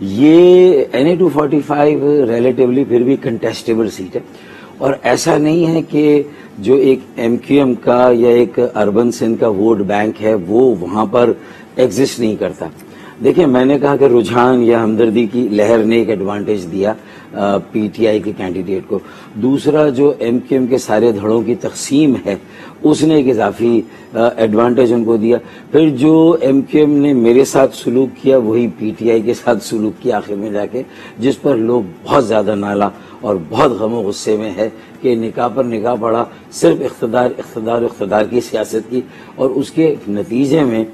یہ NA-245 relatively پھر بھی کنٹیسٹیبل سیٹ ہے، اور ایسا نہیں ہے کہ جو ایک MQM کا یا ایک اربن سندھ کا ووٹ بینک ہے وہ وہاں پر ایگزسٹ نہیں کرتا. دیکھیں، میں نے کہا کہ رجحان یا ہمدردی کی لہر نے ایک ایڈوانٹیج دیا PTI کے کینڈیڈیٹ کو. دوسرا جو MQM کے سارے دھڑوں کی تقسیم ہے اس نے ایک اضافی ایڈوانٹیج ان کو دیا. پھر جو MQM نے میرے ساتھ سلوک کیا وہی PTI کے ساتھ سلوک کیا آخر میں جا کے، جس پر لوگ بہت زیادہ نالا اور بہت غم و غصے میں ہے کہ نکاح پر نکاح پڑا صرف اقتدار کی سیاست کی. اور اس کے نتیجے میں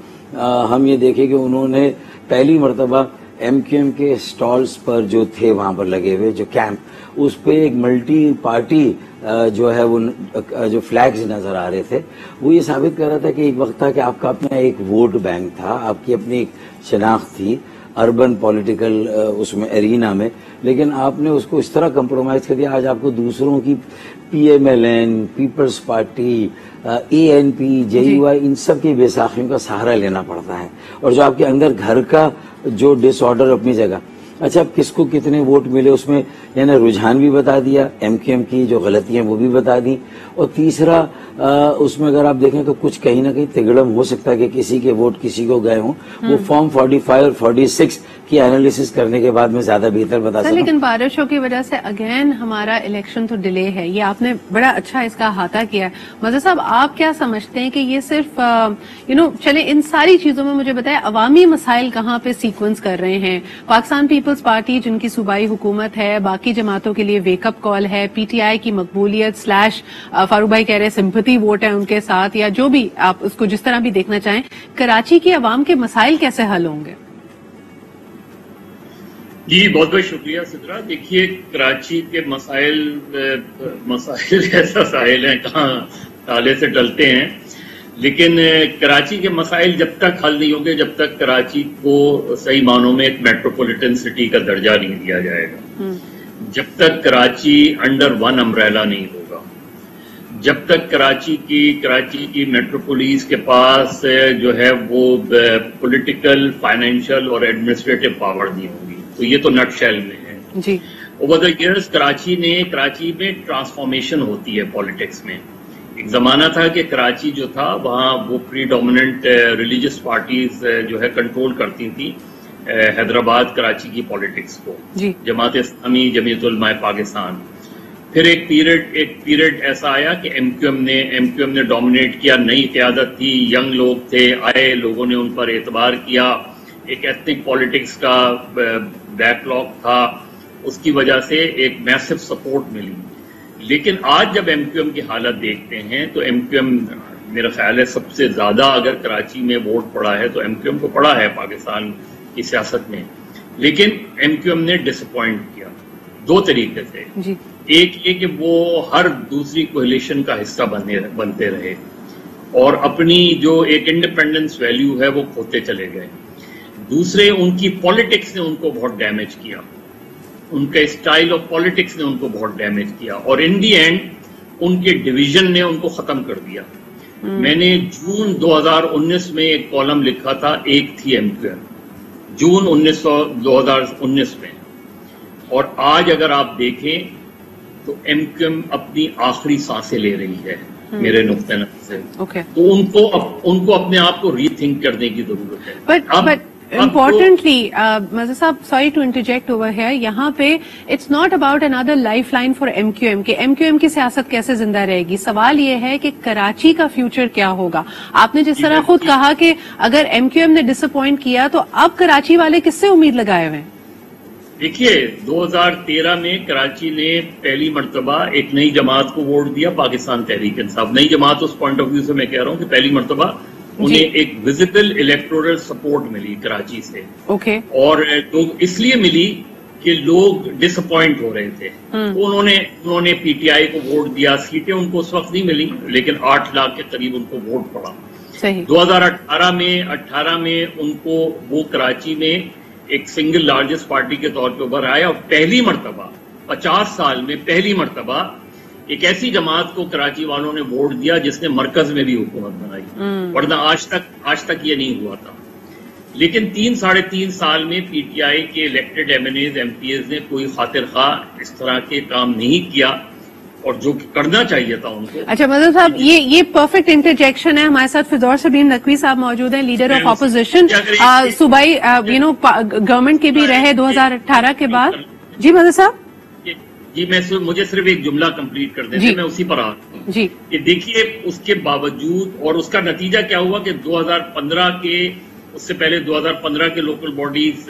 ہم یہ دیکھیں کہ انہوں نے پہلی مرتبہ MQM کے سٹالز پر جو تھے وہاں پر لگے ہوئے جو کیمپ، اس پہ ایک ملٹی پارٹی جو ہے وہ جو فلیگز نظر آ رہے تھے، وہ یہ ثابت کر رہا تھا کہ ایک وقت تھا کہ آپ کا اپنا ایک ووٹ بینک تھا، آپ کی اپنی ایک شناخت تھی اربن پولیٹیکل اس میں ایرینا میں، لیکن آپ نے اس کو اس طرح کمپرومائز کر دیا. آج آپ کو دوسروں کی PMLN، peoples party, ANP، JUI، ان سب کی بے ساخیوں کا سہارا لینا پڑتا ہے. اور جو آپ کے اندر گھر کا جو ڈس آرڈر اپنی جگہ، اچھا اب کس کو کتنے ووٹ ملے اس میں یعنی رجحان بھی بتا دیا، MQM کی جو غلطیاں وہ بھی بتا دی. اور تیسرا اس میں اگر آپ دیکھیں تو کچھ کہیں نہ کہیں تگڑم ہو سکتا ہے کہ کسی کے ووٹ کسی کو گئے ہوں، وہ فارم 45 اور 46 کی انالیسس کرنے کے بعد میں زیادہ بہتر بتا سکتا ہوں. لیکن بارشوں کی وجہ سے اگین ہمارا الیکشن تو ڈیلے ہے، یہ آپ نے بڑا اچھا اس کا احاطہ کیا ہے. مزہ صاحب، آپ کیا سمجھتے ہیں کہ یہ صرف چلیں ان ساری چیزوں میں مجھے بتائیں عوامی مسائل کہاں پہ سیکوینس کر رہے ہیں؟ پاکستان پیپلز پارٹی جن کی صوبائی حکومت ہے، باقی جماعتوں کے لیے ویک اپ کال ہے، PTI کی مقبولیت / فاروق بھائی کہہ رہے سمپتھی ووٹ ہے ان کے ساتھ، یا جو بھی آپ اس کو جس طرح بھی دیکھنا چاہیں، کراچی کی عوام کے مسائل کیسے حل ہوں گے؟ جی بہت بہت شکریہ سدرا. دیکھیے کراچی کے مسائل ایسا ساحل ہیں کہاں تالے سے ڈلتے ہیں، لیکن کراچی کے مسائل جب تک حل نہیں ہوں گے جب تک کراچی کو صحیح معنوں میں ایک میٹروپولیٹن سٹی کا درجہ نہیں دیا جائے گا، جب تک کراچی انڈر ون امبریلا نہیں ہوگا، جب تک کراچی کی میٹروپولیس کے پاس جو ہے وہ پولیٹیکل، فائنینشیل اور ایڈمنسٹریٹو پاور نہیں ہوگی. تو یہ تو نٹ شیل میں ہے. G over the years Karachi میں ٹرانسفارمیشن ہوتی ہے پالیٹکس میں. ایک زمانہ تھا کہ کراچی جو تھا وہاں وہ پری ڈومیننٹ ریلیجس پارٹیز جو ہے کنٹرول کرتی تھی حیدرآباد کراچی کی پالیٹکس کو، جماعت اسلامی، جمعیت علماء پاکستان. پھر ایک پیریڈ ایسا آیا کہ MQM نے ڈومینیٹ کیا، نئی قیادت تھی، ینگ لوگ تھے، آئے لوگوں نے ان پر اعتبار کیا، ایک ایتھنک پالیٹکس کا بیک لاگ تھا، اس کی وجہ سے ایک میسو سپورٹ ملی. لیکن آج جب MQM کی حالت دیکھتے ہیں تو MQM میرا خیال ہے سب سے زیادہ اگر کراچی میں ووٹ پڑا ہے تو MQM کو پڑا ہے پاکستان کی سیاست میں. لیکن MQM نے ڈس اپوائنٹ کیا دو طریقے سے. ایک یہ کہ وہ ہر دوسری کولیشن کا حصہ بنتے رہے اور اپنی جو ایک انڈیپینڈنس ویلیو ہے وہ کھوتے چلے گئے. دوسرے ان کی پالیٹکس نے ان کو بہت ڈیمیج کیا، ان کے اسٹائل آف پالیٹکس نے ان کو بہت ڈیمیج کیا، اور ان دی اینڈ ان کے ڈویژن نے ان کو ختم کر دیا. میں نے جون 2019 میں ایک کالم لکھا تھا، ایک تھی MQM، جون 2019 میں، اور آج اگر آپ دیکھیں تو MQM اپنی آخری سانسیں لے رہی ہے میرے نقطۂ نظر سے. تو ان کو اپنے آپ کو ری تھنک کرنے کی ضرورت ہے. امپورٹنٹلی مزہ صاحب، sorry to interject over here, یہاں پہ it's not about another life line for MQM کہ MQM کی سیاست کیسے زندہ رہے گی. سوال یہ ہے کہ کراچی کا فیوچر کیا ہوگا. آپ نے جس طرح خود کہا کہ اگر MQM نے ڈس اپوائنٹ کیا تو اب کراچی والے کس سے امید لگائے ہوئے ہیں؟ دیکھیے 2013 میں کراچی نے پہلی مرتبہ ایک نئی جماعت کو ووٹ دیا، پاکستان تحریک انصاف. نئی جماعت اس پوائنٹ آف ویو سے میں کہہ رہا ہوں کہ پہلی مرتبہ انہیں ایک وزبل الیکٹورل سپورٹ ملی کراچی سے. اور اس لیے ملی کہ لوگ ڈس اپوائنٹ ہو رہے تھے. انہوں نے PTI کو ووٹ دیا. سیٹیں ان کو اس وقت نہیں ملی لیکن 8 لاکھ کے قریب ان کو ووٹ پڑا. 2018 میں ان کو وہ کراچی میں ایک سنگل لارجسٹ پارٹی کے طور پہ ابھر آیا، اور پہلی مرتبہ 50 سال میں پہلی مرتبہ ایک ایسی جماعت کو کراچی والوں نے ووٹ دیا جس نے مرکز میں بھی حکومت بنائی، ورنہ آج تک یہ نہیں ہوا تھا. لیکن 3-3.5 سال میں پی ٹی آئی کے elected MNAs MPAs نے کوئی خاطر خواہ اس طرح کے کام نہیں کیا اور جو کرنا چاہیے تھا ان کو. اچھا مظہر صاحب یہ پرفیکٹ انٹرجیکشن ہے. ہمارے ساتھ فردوس شبیر نقوی صاحب موجود ہیں, لیڈر آف اپوزیشن, صوبائی گورنمنٹ کے بھی رہے 2018 کے بعد. جی مظہر صاحب. جی مجھے صرف ایک جملہ کمپلیٹ کر دیں, میں اسی پر آ رہا ہوں. جی کہ دیکھیے اس کے باوجود اور اس کا نتیجہ کیا ہوا کہ 2015 کے, اس سے پہلے 2015 کے لوکل باڈیز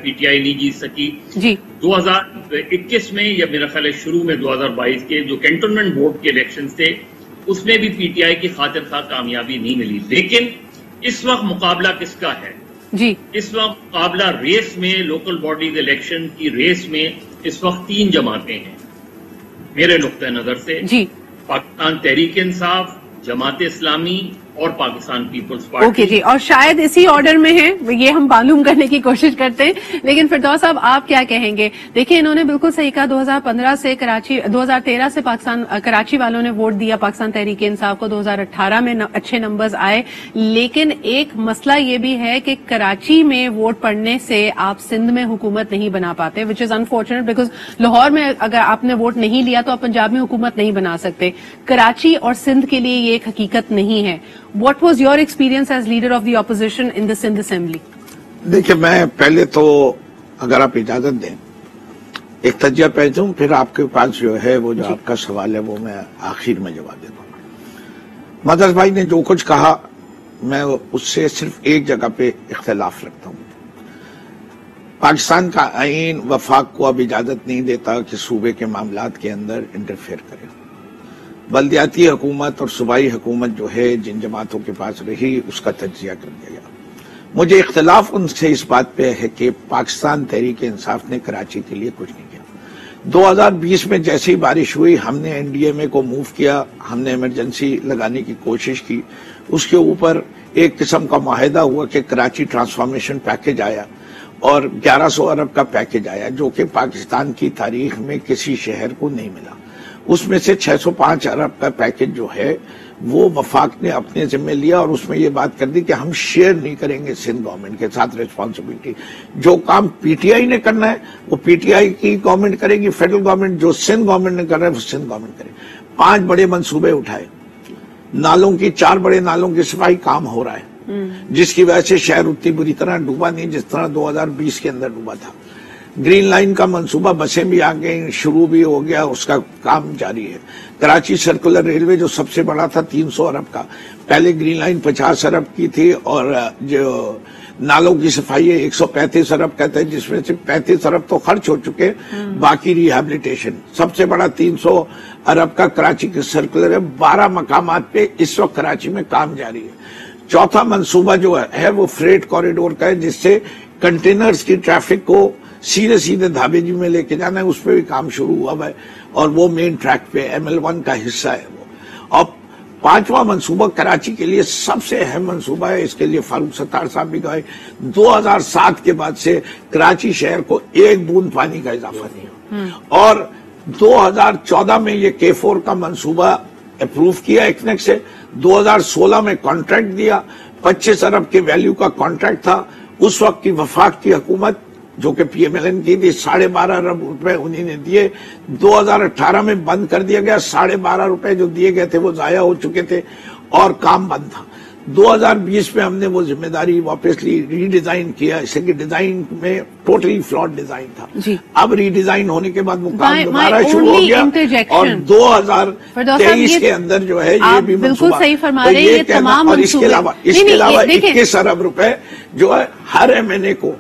پی ٹی آئی نہیں جیت سکی. جی 2021 میں یا میرا خیال ہے شروع میں 2022 کے جو کینٹونمنٹ بورڈ کے الیکشنز تھے اس میں بھی پی ٹی آئی کی خاطر خواہ کامیابی نہیں ملی. لیکن اس وقت مقابلہ کس کا ہے؟ جی اس وقت مقابلہ ریس میں, لوکل باڈیز الیکشن کی ریس میں اس وقت 3 جماعتیں ہیں میرے نقطۂ نظر سے. جی پاکستان تحریک انصاف, جماعت اسلامی اور پاکستان پیپلز پارٹی. اوکے جی, اور شاید اسی آرڈر میں ہیں, یہ ہم معلوم کرنے کی کوشش کرتے ہیں. لیکن فردوس صاحب آپ کیا کہیں گے؟ دیکھیں انہوں نے بالکل صحیح کہا, 2015 سے 2013 سے کراچی والوں نے ووٹ دیا پاکستان تحریک انصاف کو, 2018 میں اچھے نمبرز آئے. لیکن ایک مسئلہ یہ بھی ہے کہ کراچی میں ووٹ پڑنے سے آپ سندھ میں حکومت نہیں بنا پاتے, وچ از انفارچونیٹ, بیکاز لاہور میں اگر آپ نے ووٹ نہیں لیا تو آپ پنجاب میں حکومت نہیں بنا سکتے. کراچی اور سندھ کے لیے یہ ایک حقیقت نہیں ہے. What was your experience as leader of the opposition in the Sindh Assembly? دیکھیں میں پہلے تو اگر آپ اجازت دیں ایک تجزیہ پیش دوں, پھر آپ کے پاس جو ہے وہ جو آپ کا سوال ہے وہ میں آخر میں جواب دیتا ہوں. مدرس بھائی نے جو کچھ کہا میں اس سے صرف ایک جگہ پہ اختلاف رکھتا ہوں. پاکستان کا آئین وفاق کو اب اجازت نہیں دیتا کہ صوبے کے معاملات کے اندر انٹرفیئر کرے. بلدیاتی حکومت اور صوبائی حکومت جو ہے جن جماعتوں کے پاس رہی اس کا تجزیہ کر دیا گیا. مجھے اختلاف ان سے اس بات پہ ہے کہ پاکستان تحریک انصاف نے کراچی کے لیے کچھ نہیں کیا. 2020 میں جیسے ہی بارش ہوئی ہم نے این ڈی ایم اے کو موو کیا, ہم نے ایمرجنسی لگانے کی کوشش کی. اس کے اوپر ایک قسم کا معاہدہ ہوا کہ کراچی ٹرانسفارمیشن پیکج آیا اور 1100 ارب کا پیکج آیا جو کہ پاکستان کی تاریخ میں کسی شہر کو نہیں ملا. اس میں سے 605 ارب کا پیکج جو ہے وہ وفاق نے اپنے ذمہ لیا اور اس میں یہ بات کر دی کہ ہم شیئر نہیں کریں گے سندھ گورنمنٹ کے ساتھ ریسپانسبلٹی. جو کام پی ٹی آئی نے کرنا ہے وہ پی ٹی آئی کی گورنمنٹ کرے گی, فیڈرل گورنمنٹ جو سندھ گورنمنٹ نے کرنا ہے وہ سندھ گورنمنٹ کرے. 5 بڑے منصوبے اٹھائے, نالوں کی 4 بڑے نالوں کی صفائی کام ہو رہا ہے جس کی وجہ سے شہر اتنی بری طرح ڈوبا نہیں جس طرح 2020 کے اندر ڈوبا تھا. گرین لائن کا منصوبہ بسیں بھی آ گئی, شروع بھی ہو گیا, اس کا کام جاری ہے. کراچی سرکولر ریلوے جو سب سے بڑا تھا 300 ارب کا, پہلے گرین لائن 50 ارب کی تھی اور جو نالوں کی صفائی ہے 135 ارب کا تھا جس میں سے 35 ارب تو خرچ ہو چکے, باقی ریہیبلیٹیشن. سب سے بڑا 300 ارب کا کراچی کے سرکولر ہے, 12 مقامات پہ اس وقت کراچی میں کام جاری ہے. چوتھا منصوبہ جو ہے وہ فریٹ کوریڈور کا ہے جس سے کنٹینرز کی ٹریفک کو سیدھے سیدھے دھابے جی میں لے کے جانا ہے, اس پہ بھی کام شروع ہوا ہے اور وہ مین ٹریک پہ ML1 کا حصہ ہے وہ. اور 5واں منصوبہ کراچی کے لیے سب سے اہم منصوبہ ہے, اس کے لیے فاروق ستار صاحب بھی گئے. 2007 کے بعد سے کراچی شہر کو 1 بوند پانی کا اضافہ نہیں ہوا اور 2014 میں یہ K4 کا منصوبہ اپروو کیا ایکنیک سے. 2016 میں کانٹریکٹ دیا, 25 ارب کے ویلیو کا کانٹریکٹ تھا. اس وقت کی وفاق کی حکومت جو کہ پی ایم ایل این کی تھی 12.5 ارب روپے انہیں نے دیے. 2018 میں بند کر دیا گیا, 12.5 روپے جو دیے گئے تھے وہ ضائع ہو چکے تھے اور کام بند تھا. 2020 میں ہم نے وہ ذمہ داری واپس لی, ری ڈیزائن کیا, اسے کہ ڈیزائن میں ٹوٹلی فلاڈ ڈیزائن تھا. اب ری ڈیزائن ہونے کے بعد وہ کام دوبارہ شروع ہو گیا اور 2023 کے اندر جو ہے یہ بھی منصوبہ اور اس کے علاوہ 21 ارب روپے جو ہے ہر ایم این اے کو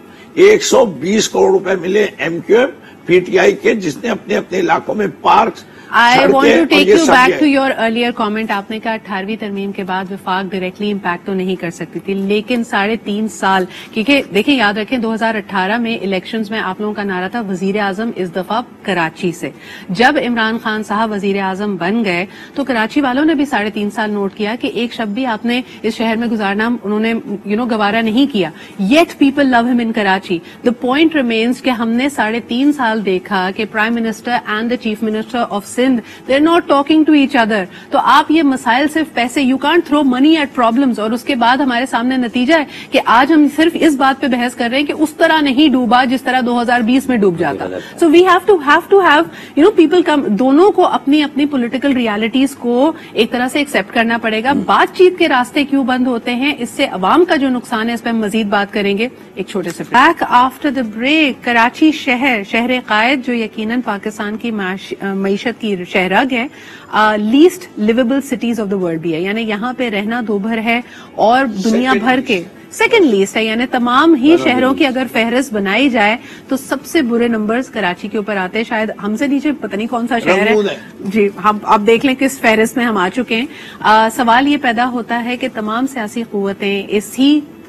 120 کروڑ روپے ملے M Q M P T I کے, جس نے اپنے اپنے علاقوں میں parks. I want to take you back to your earlier comment. آپ نے کہا 18ویں ترمیم کے بعد وفاق ڈائریکٹلی امپیکٹ تو نہیں کر سکتی تھی, لیکن 3.5 سال, کیونکہ دیکھیں یاد رکھیں 2018 میں الیکشنز میں آپ لوگوں کا نعرہ تھا وزیر اعظم اس دفعہ کراچی سے. جب عمران خان صاحب وزیر اعظم بن گئے تو کراچی والوں نے بھی 3.5 سال نوٹ کیا کہ ایک شب بھی آپ نے اس شہر میں گزارنا انہوں نے گوارا نہیں کیا. Yet people love him in Karachi. The point remains کہ ہم نے 3.5 سال دیکھا کہ prime minister and the chief minister of Sindh, they're not talking to each other. تو آپ یہ مسائل صرف پیسے, you can't throw money at problems, اور اس کے بعد ہمارے سامنے نتیجہ ہے کہ آج ہم صرف اس بات پہ بحث کر رہے ہیں کہ اس طرح نہیں ڈوبا جس طرح 2020 میں ڈوب جاتا. So we have to have people come, دونوں کو اپنی اپنی پولیٹیکل ریالٹیز کو ایک طرح سے ایکسپٹ کرنا پڑے گا. بات چیت کے راستے کیوں بند ہوتے ہیں, اس سے عوام کا جو نقصان ہے اس پہ ہم مزید بات کریں گے ایک چھوٹے سے back after the break. Karachi شہر قائد جو یقیناً پاکستان کی معیشت کی شہرگ ہے, least liveable cities of the world بھی ہے, یعنی یہاں پہ رہنا دوبھر ہے, اور دنیا بھر کے سیکنڈ لیسٹ ہے, یعنی تمام ہی شہروں کی اگر فہرست بنائی جائے تو سب سے برے نمبرز کراچی کے اوپر آتے ہیں. شاید ہم سے نیچے پتہ نہیں کون سا شہر ہے جی, ہم اب دیکھ لیں کس فہرست میں ہم آ چکے ہیں. سوال یہ پیدا ہوتا ہے کہ تمام سیاسی قوتیں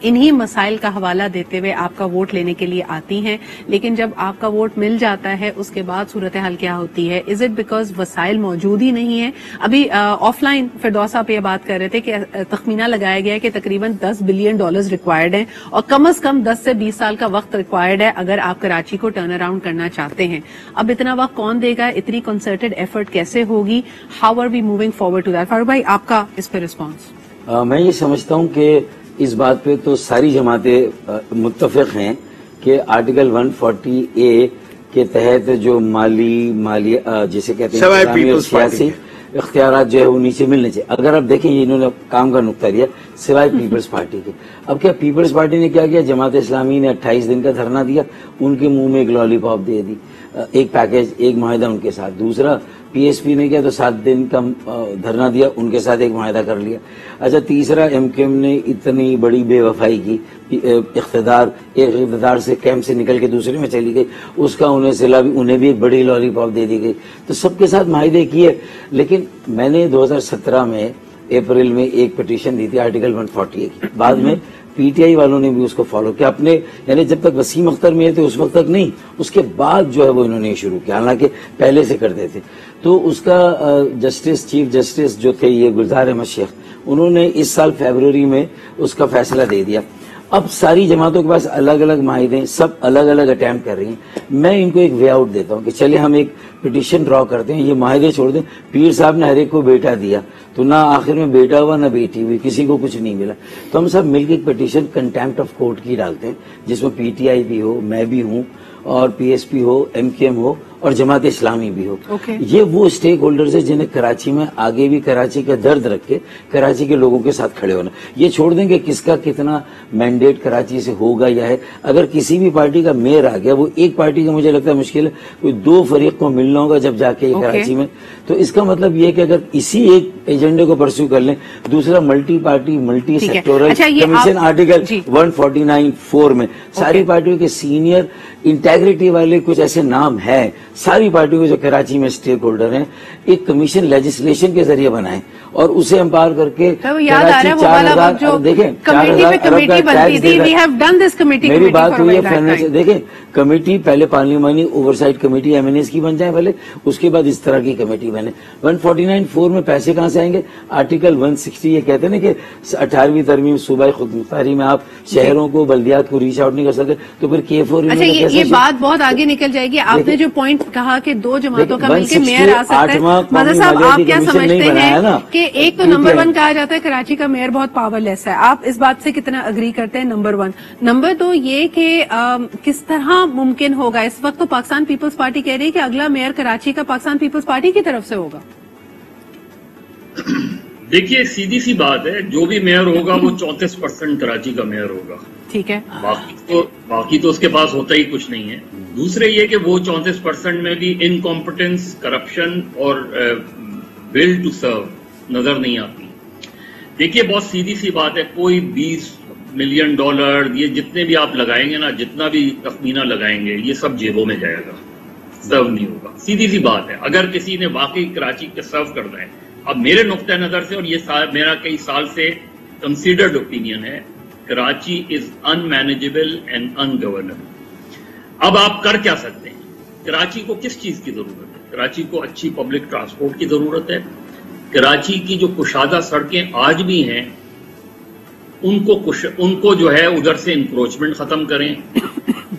انہی مسائل کا حوالہ دیتے ہوئے آپ کا ووٹ لینے کے لیے آتی ہیں, لیکن جب آپ کا ووٹ مل جاتا ہے اس کے بعد صورتحال کیا ہوتی ہے؟ از اٹ بیکاز وسائل موجود ہی نہیں ہیں؟ ابھی آف لائن فردوس آپ یہ بات کر رہے تھے کہ تخمینہ لگایا گیا ہے کہ تقریباً $10 بلین ریکوائرڈ ہیں, اور کم از کم 10 سے 20 سال کا وقت ریکوائرڈ ہے اگر آپ کراچی کو ٹرن اراؤنڈ کرنا چاہتے ہیں. اب اتنا وقت کون دے گا؟ اتنی کنسرٹڈ ایفرٹ کیسے ہوگی؟ How are we moving forward to that? Farooq بھائی آپ کا اس پہ ریسپانس. میں یہ سمجھتا ہوں کہ اس بات پہ تو ساری جماعتیں متفق ہیں کہ آرٹیکل 140A کے تحت جو مالی جسے کہتے ہیں سیاسی اختیارات جو ہے وہ نیچے ملنے چاہیے. اگر آپ دیکھیں انہوں نے کام کا نقطہ لیا سوائے پیپلز پارٹی کے. اب کیا پیپلز پارٹی نے کیا کیا؟ جماعت اسلامی نے 28 دن کا دھرنا دیا, ان کے منہ میں ایک لالی پاپ دے دی, ایک پیکج, ایک معاہدہ ان کے ساتھ. دوسرا پی ایس پی نے کیا تو 7 دن کا دھرنا دیا, ان کے ساتھ ایک معاہدہ کر لیا. اچھا تیسرا ایم کیو ایم نے اتنی بڑی بے وفائی کی, ایک اقتدار سے کیمپ سے نکل کے دوسرے میں چلی گئی, اس کا انہیں صلہ بھی, انہیں بھی ایک بڑی لالی پاپ دے دی گئی. تو سب کے ساتھ معاہدے کیے. لیکن میں نے 2017 میں اپریل میں ایک پٹیشن دی تھی آرٹیکل 140 کی, بعد میں پی ٹی آئی والوں نے بھی اس کو فالو کیا اپنے, یعنی جب تک وسیم اختر میں تھے اس وقت تک نہیں, اس کے بعد جو ہے وہ انہوں نے شروع کیا, حالانکہ پہلے سے کرتے تھے. تو اس کا چیف جسٹس جو تھے یہ گلزار احمد شیخ, انہوں نے اس سال فیبروری میں اس کا فیصلہ دے دیا. اب ساری جماعتوں کے پاس الگ الگ معاہدے, سب الگ الگ اٹیمپٹ کر رہی ہیں. میں ان کو ایک وے آؤٹ دیتا ہوں کہ چلے ہم ایک پٹیشن ڈرا کرتے ہیں, یہ معاہدے چھوڑ دیں. پیر صاحب نے ہر ایک کو بیٹا دیا, تو نہ آخر میں بیٹا ہوا نہ بیٹی ہوئی, کسی کو کچھ نہیں ملا. تو ہم سب مل کے ایک پٹیشن کنٹیمپٹ آف کورٹ کی ڈالتے ہیں, جس میں پی ٹی آئی بھی ہو, میں بھی ہوں, اور پی ایس پی ہو, ایم کیو ایم ہو, اور جماعت اسلامی بھی ہو. یہ وہ اسٹیک ہولڈرز ہیں جنہیں کراچی میں آگے بھی کراچی کا درد رکھ کے کراچی کے لوگوں کے ساتھ کھڑے ہونا. یہ چھوڑ دیں کہ کس کا کتنا مینڈیٹ کراچی سے ہوگا یا ہے. اگر کسی بھی پارٹی کا میئر آ گیا, وہ ایک پارٹی کا مجھے لگتا ہے مشکل ہے, کوئی 2 فریق کو ملنا ہوگا جب جا کے کراچی میں. تو اس کا مطلب یہ کہ اگر اسی ایک ایجنڈے کو پرسیو کر لیں. دوسرا multi party multi sectoral commission article 149(4) میں ساری پارٹیوں کے سینئر انٹیگریٹی والے کچھ ایسے نام ہیں ساری پارٹیوں کے جو کراچی میں اسٹیک ہولڈر ہیں, ایک کمیشن لیجسلیشن کے ذریعے بنائیں اور اسے امپاور کر کے کراچی 4,000 دیکھیں 4,000 میری بات ہوئی ہے. دیکھیں کمیٹی پہلے پارلیمانی oversight committee M N S کی بن جائے پہلے, اس کے بعد اس طرح کی کمیٹی بنے. 149(4) میں پیسے کہاں سے آئیں گے؟ آرٹیکل 160 یہ کہتے ہیں نا کہ 18ویں ترمیم صوبائی خود مختاری میں آپ شہروں کو بلدیات کو ریچ آؤٹ نہیں کر سکتے, تو پھر K4 یہ بات بہت آگے نکل جائے گی. آپ نے جو پوائنٹ کہا کہ 2 جماعتوں کا مل کے میئر آ سکتا ہے, مدر صاحب آپ کیا سمجھتے ہیں کہ ایک تو نمبر 1 کہا جاتا ہے کراچی کا میئر بہت پاور لیس ہے, آپ اس بات سے کتنا اگری کرتے ہیں؟ نمبر 1. نمبر 2 یہ کہ کس طرح ممکن ہوگا, اس وقت تو پاکستان پیپلز پارٹی کہہ رہی ہے کہ اگلا میئر کراچی کا پاکستان پیپلز پارٹی کی طرف سے ہوگا. دیکھیے سیدھی سی بات ہے, جو بھی میئر ہوگا وہ 34% کراچی کا میئر ہوگا. ٹھیک ہے, باقی تو اس کے پاس ہوتا ہی کچھ نہیں ہے. دوسرے یہ کہ وہ 34% میں بھی انکمپٹنس, کرپشن اور ول ٹو سرو نظر نہیں آتی. دیکھیے بہت سیدھی سی بات ہے, کوئی $20 ملین یہ جتنے بھی آپ لگائیں گے نا, جتنا بھی تخمینہ لگائیں گے, یہ سب جیبوں میں جائے گا, سرو نہیں ہوگا. سیدھی سی بات ہے. اگر کسی نے واقعی کراچی کے سرو کرنا ہے, اب میرے نقطۂ نظر سے, اور یہ میرا کئی سال سے کنسیڈرڈ اوپینین ہے, کراچی از انمینیجبل اینڈ انگورنبل. اب آپ کر کیا سکتے ہیں؟ کراچی کو کس چیز کی ضرورت ہے؟ کراچی کو اچھی پبلک ٹرانسپورٹ کی ضرورت ہے. کراچی کی جو کشادہ سڑکیں آج بھی ہیں ان کو جو ہے ادھر سے انکروچمنٹ ختم کریں.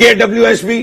KWSB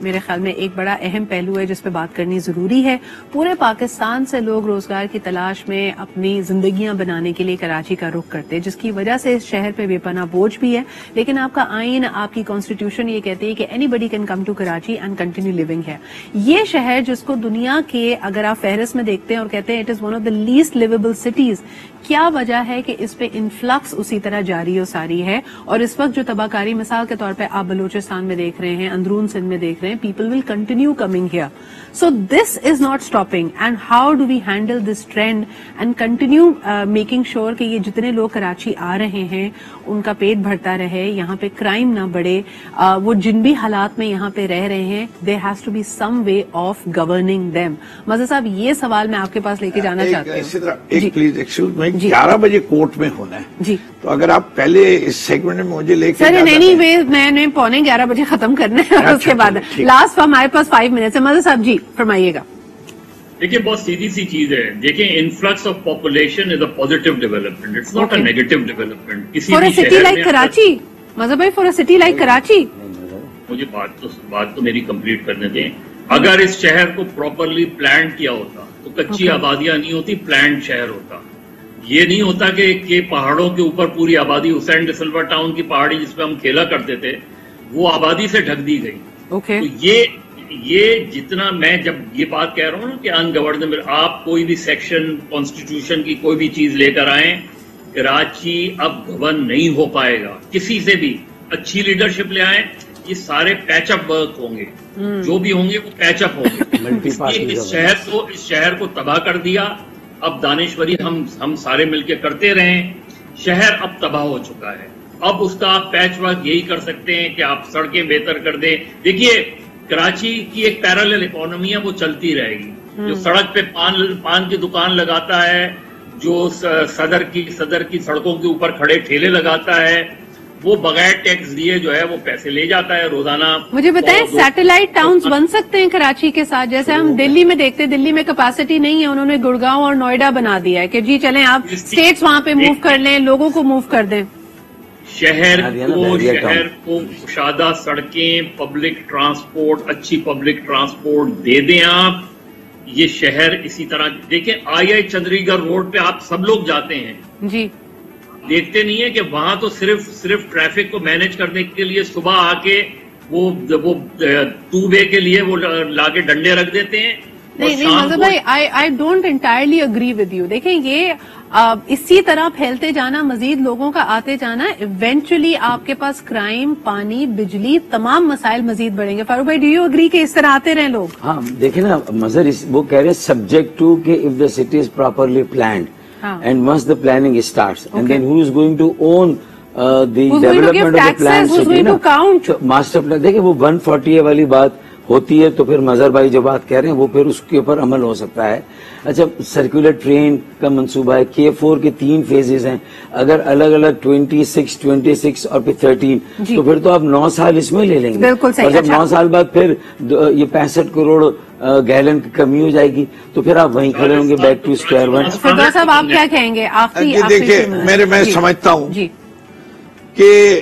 میرے خیال میں ایک بڑا اہم پہلو ہے جس پہ بات کرنی ضروری ہے. پورے پاکستان سے لوگ روزگار کی تلاش میں اپنی زندگیاں بنانے کے لیے کراچی کا رخ کرتے ہیں، جس کی وجہ سے اس شہر پہ بے پناہ بوجھ بھی ہے. لیکن آپ کا آئین، آپ کی کانسٹیٹیوشن یہ کہتی ہے کہ anybody can come to Karachi and continue living ہے. یہ شہر جس کو دنیا کے اگر آپ فہرست میں دیکھتے ہیں اور کہتے ہیں it is one of the least liveable cities, کیا وجہ ہے کہ اس پہ انفلکس اسی طرح جاری و ساری ہے؟ اور اس وقت جو تباہ کاری مثال کے طور پہ آپ بلوچستان میں دیکھ رہے ہیں، اندرون سندھ میں دیکھ رہے ہیں، people will continue coming here. So this is not stopping. And how do we handle this trend and continue making sure کہ یہ جتنے لوگ کراچی آ رہے ہیں ان کا پیٹ بھرتا رہے، یہاں پہ کرائم نہ بڑھے، وہ جن بھی حالات میں یہاں پہ رہ رہے ہیں there has to be some way of governing them. Mazhar صاحب، یہ سوال میں آپ کے پاس لے کے جانا چاہتی ہوں. ایک پلیز ایکسکیوز میں 11 بجے کورٹ میں ہونا ہے جی، تو اگر آپ پہلے اس سیگمنٹ میں مجھے لے کے سر اینی وے میں نے 11:15 بجے ختم کرنا ہے اور اس کے بعد لاسٹ ہمارے پاس 5 منٹ ہے. مظہر صاحب جی فرمائیے گا. دیکھیے بہت سیدھی سی چیز ہے. دیکھیں influx of population is a positive development, it's not a negative development. کسی فار اے بھی سٹی شہر لائک میں کراچی، مظہر بھائی for a city like Karachi, مجھے بات تو میری کمپلیٹ کرنے دیں. اگر اس شہر کو پراپرلی پلان کیا ہوتا تو کچی آبادیاں نہیں ہوتی، پلانڈ شہر ہوتا. یہ نہیں ہوتا کہ پہاڑوں کے اوپر پوری آبادی، حسین ڈی سلوا ٹاؤن کی پہاڑی جس پہ ہم کھیلا کرتے تھے وہ آبادی سے ڈھک دی گئی. اوکے، تو یہ جتنا میں جب یہ بات کہہ رہا ہوں نا کہ ان گورنبل، آپ کوئی بھی سیکشن کانسٹیٹیوشن کی کوئی بھی چیز لے کر آئیں، کراچی اب گورن نہیں ہو پائے گا کسی سے بھی. اچھی لیڈرشپ لے آئیں، یہ سارے پیچ اپ ورک ہوں گے، جو بھی ہوں گے وہ پیچ اپ ہوں گے. اس شہر کو تباہ کر دیا. اب دانشوری ہم سارے مل کے کرتے رہیں. شہر اب تباہ ہو چکا ہے. اب اس کا آپ پیچ ورک یہی کر سکتے ہیں کہ آپ سڑکیں بہتر کر دیں. دیکھیے کراچی کی ایک پیرالل اکانومی ہے، وہ چلتی رہے گی. جو سڑک پہ پان کی دکان لگاتا ہے، جو صدر کی سڑکوں کے اوپر کھڑے ٹھیلے لگاتا ہے، وہ بغیر ٹیکس دیے جو ہے وہ پیسے لے جاتا ہے روزانہ. مجھے بتائیں سیٹلائٹ ٹاؤنز بن سکتے ہیں کراچی کے ساتھ؟ جیسے ہم دلی میں دیکھتے ہیں، دلی میں کیپیسٹی نہیں ہے، انہوں نے گڑگاؤں اور نوئیڈا بنا دیا ہے کہ جی چلیں آپ اسٹیٹس وہاں پہ موو کر لیں، لوگوں کو موو کر دیں. شہر کو کشادہ سڑکیں، پبلک ٹرانسپورٹ، اچھی پبلک ٹرانسپورٹ دے دیں آپ. یہ شہر اسی طرح دیکھیں آئی چندری گڑھ روڈ پہ آپ سب لوگ جاتے ہیں جی، دیکھتے نہیں ہے کہ وہاں تو صرف ٹریفک کو مینج کرنے کے لیے صبح آ کے وہ 2 وے کے لیے وہ لا کے ڈنڈے رکھ دیتے ہیں. نہیں مظہر بھائی I don't entirely agree with you. دیکھیں یہ اسی طرح پھیلتے جانا، مزید لوگوں کا آتے جانا، ایونچولی آپ کے پاس کرائم، پانی، بجلی، تمام مسائل مزید بڑھیں گے. فاروق بھائی ڈو یو اگری کہ اس طرح آتے رہیں لوگ؟ ہاں دیکھیں نا مظہر، وہ کہہ رہے ہیں سبجیکٹ ٹو کہ if the city is properly planned and once the planning starts and then who is going to own the development of the planned city, master plan. دیکھیں وہ 140 والی بات ہوتی ہے تو پھر مظہر بھائی جو بات کہہ رہے ہیں وہ پھر اس کے اوپر عمل ہو سکتا ہے. اچھا سرکولر ٹرین کا منصوبہ ہے، K4 کے 3 فیزز ہیں، اگر الگ الگ 26 اور پھر 13 تو پھر تو آپ 9 سال اس میں لے لیں گے. اور جب 9 سال بعد پھر یہ 65 کروڑ گیلن کی کمی ہو جائے گی تو پھر آپ وہیں کھڑے ہوں گے back two square one. Firdous صاحب آپ کیا کہیں گے؟ دیکھیے میں سمجھتا ہوں کہ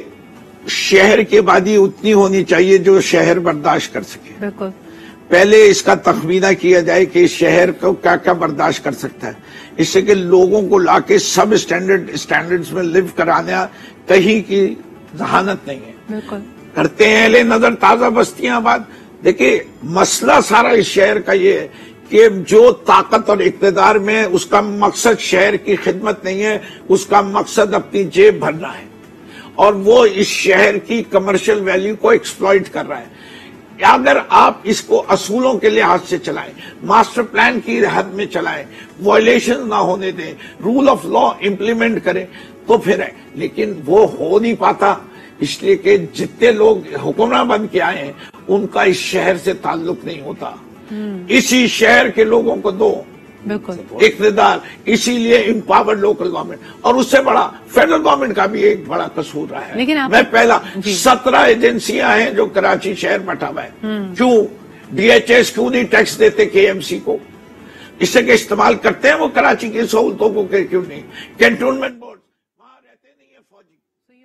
شہر کی آبادی اتنی ہونی چاہیے جو شہر برداشت کر سکے. بالکل. پہلے اس کا تخمینہ کیا جائے کہ شہر کو کیا کیا برداشت کر سکتا ہے، اس سے کہ لوگوں کو لا کے سب اسٹینڈرڈز میں لیو کرانا کہیں کی ذہانت نہیں ہے. بالکل کرتے ہیں اہل نظر تازہ بستیاں آباد. دیکھیں مسئلہ سارا اس شہر کا یہ ہے کہ جو طاقت اور اقتدار میں اس کا مقصد شہر کی خدمت نہیں ہے، اس کا مقصد اپنی جیب بھرنا ہے اور وہ اس شہر کی کمرشل ویلیو کو ایکسپلائٹ کر رہا ہے. اگر آپ اس کو اصولوں کے لحاظ سے چلائیں، ماسٹر پلان کی حد میں چلائیں، وائلیشن نہ ہونے دیں، رول آف لا امپلیمنٹ کریں تو پھر ہے. لیکن وہ ہو نہیں پاتا اس لیے کہ جتنے لوگ حکمراں بن کے آئے ہیں ان کا اس شہر سے تعلق نہیں ہوتا. اسی شہر کے لوگوں کو دو اقتدار، اسی لیے امپاورڈ لوکل گورنمنٹ. اور اس سے بڑا فیڈرل گورنمنٹ کا بھی ایک بڑا قصور رہا ہے. میں پہلا 17 ایجنسیاں ہیں جو کراچی شہر بٹھا ہوا ہے. کیوں DHS کیوں نہیں ٹیکس دیتے KMC کو؟ اس سے کہ استعمال کرتے ہیں وہ کراچی کی سہولتوں کو کیوں نہیں؟ کینٹونمنٹ بورڈ وہاں رہتے نہیں ہیں فوجی،